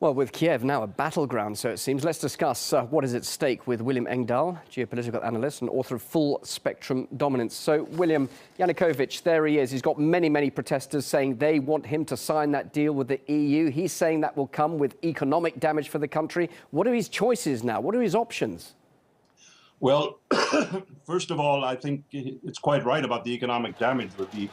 Well, with Kiev now a battleground, so it seems, let's discuss what is at stake with William Engdahl, geopolitical analyst and author of Full Spectrum Dominance. So, William, Yanukovych, there he is. He's got many protesters saying they want him to sign that deal with the EU. He's saying that will come with economic damage for the country. What are his choices now? What are his options? Well, first of all, I think it's quite right about the economic damage with the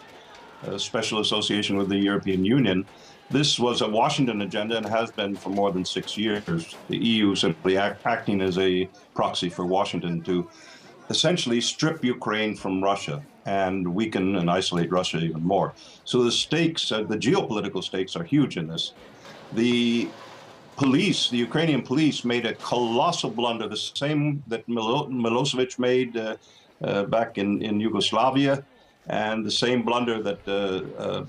special association with the European Union. This was a Washington agenda and has been for more than 6 years. The EU simply acting as a proxy for Washington to essentially strip Ukraine from Russia and weaken and isolate Russia even more. So the stakes, the geopolitical stakes are huge in this. The police, the Ukrainian police made a colossal blunder, the same that Milosevic made back in Yugoslavia, and the same blunder that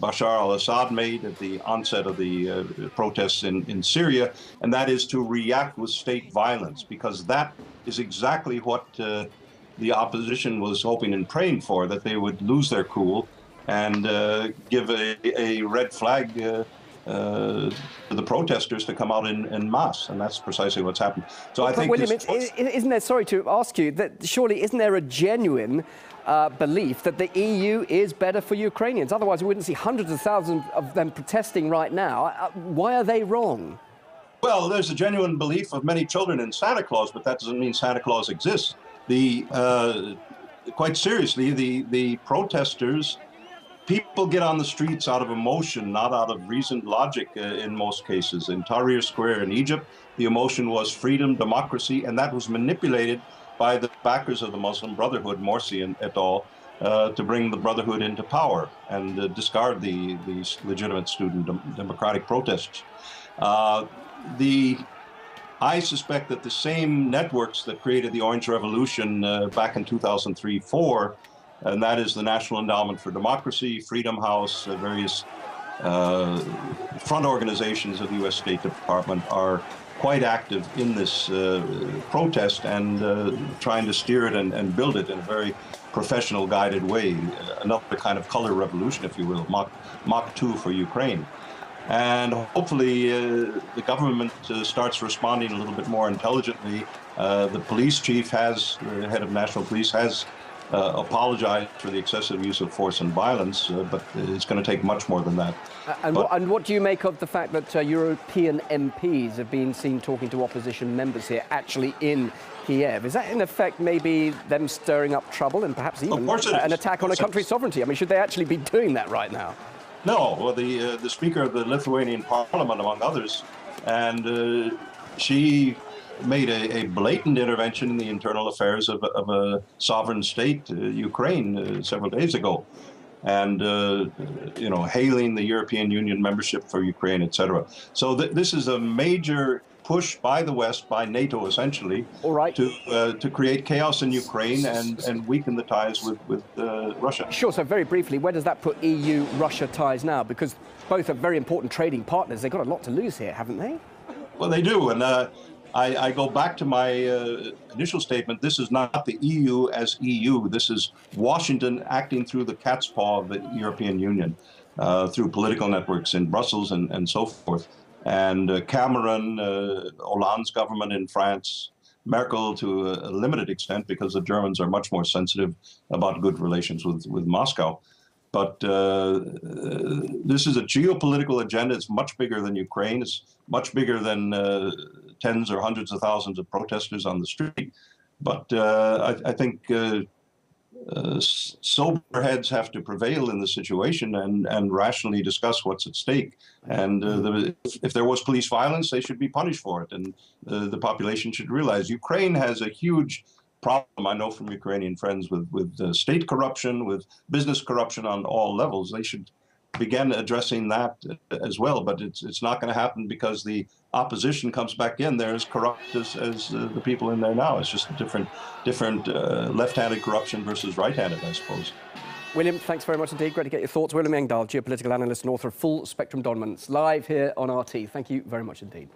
Bashar al-Assad made at the onset of the protests in Syria, and that is to react with state violence, because that is exactly what the opposition was hoping and praying for, that they would lose their cool and give a red flag to the protesters to come out en masse, and that's precisely what's happened. So I think, William, isn't there, sorry to ask you, that surely isn't there a genuine belief that the EU is better for Ukrainians? Otherwise, we wouldn't see hundreds of thousands of them protesting right now. Why are they wrong? Well, there's a genuine belief of many children in Santa Claus, but that doesn't mean Santa Claus exists. Quite seriously, the protesters, people get on the streets out of emotion, not out of reasoned logic in most cases. In Tahrir Square in Egypt, the emotion was freedom, democracy, and that was manipulated by the backers of the Muslim Brotherhood, Morsi and et al., to bring the Brotherhood into power and discard these legitimate student democratic protests. I suspect that the same networks that created the Orange Revolution back in 2003-04, and that is the National Endowment for Democracy, Freedom House, various front organizations of the U.S. State Department are quite active in this protest and trying to steer it and build it in a very professional, guided way. Another kind of color revolution, if you will, Mach 2 for Ukraine. And hopefully the government starts responding a little bit more intelligently. The police chief the head of national police has apologized for the excessive use of force and violence, but it's going to take much more than that. And what do you make of the fact that European MPs have been seen talking to opposition members here, actually in Kiev? Is that in effect maybe them stirring up trouble and perhaps even an attack on a country's sovereignty? I mean, should they actually be doing that right now? No, well, the Speaker of the Lithuanian Parliament, among others, and she made a blatant intervention in the internal affairs of a sovereign state, Ukraine, several days ago, and hailing the European Union membership for Ukraine, etc. So this is a major push by the West, by NATO essentially, to create chaos in Ukraine and weaken the ties with Russia. Sure, so very briefly, where does that put EU-Russia ties now? Because both are very important trading partners. They've got a lot to lose here, haven't they? Well, they do, and I go back to my initial statement. This is not the EU as EU. This is Washington acting through the cat's paw of the European Union, through political networks in Brussels and so forth. And Cameron, Hollande's government in France, Merkel to a limited extent, because the Germans are much more sensitive about good relations with Moscow. But this is a geopolitical agenda. It's much bigger than Ukraine. It's much bigger than tens or hundreds of thousands of protesters on the street. But I think sober heads have to prevail in the situation and rationally discuss what's at stake. And if there was police violence, they should be punished for it. And the population should realize Ukraine has a huge problem, I know from Ukrainian friends, with state corruption, with business corruption on all levels. They should begin addressing that as well, but it's not going to happen because the opposition comes back in there as corrupt as the people in there now. It's just a different left-handed corruption versus right-handed, I suppose. William, thanks very much indeed. Great to get your thoughts. William Engdahl, geopolitical analyst and author of Full Spectrum Dominance, live here on RT. Thank you very much indeed.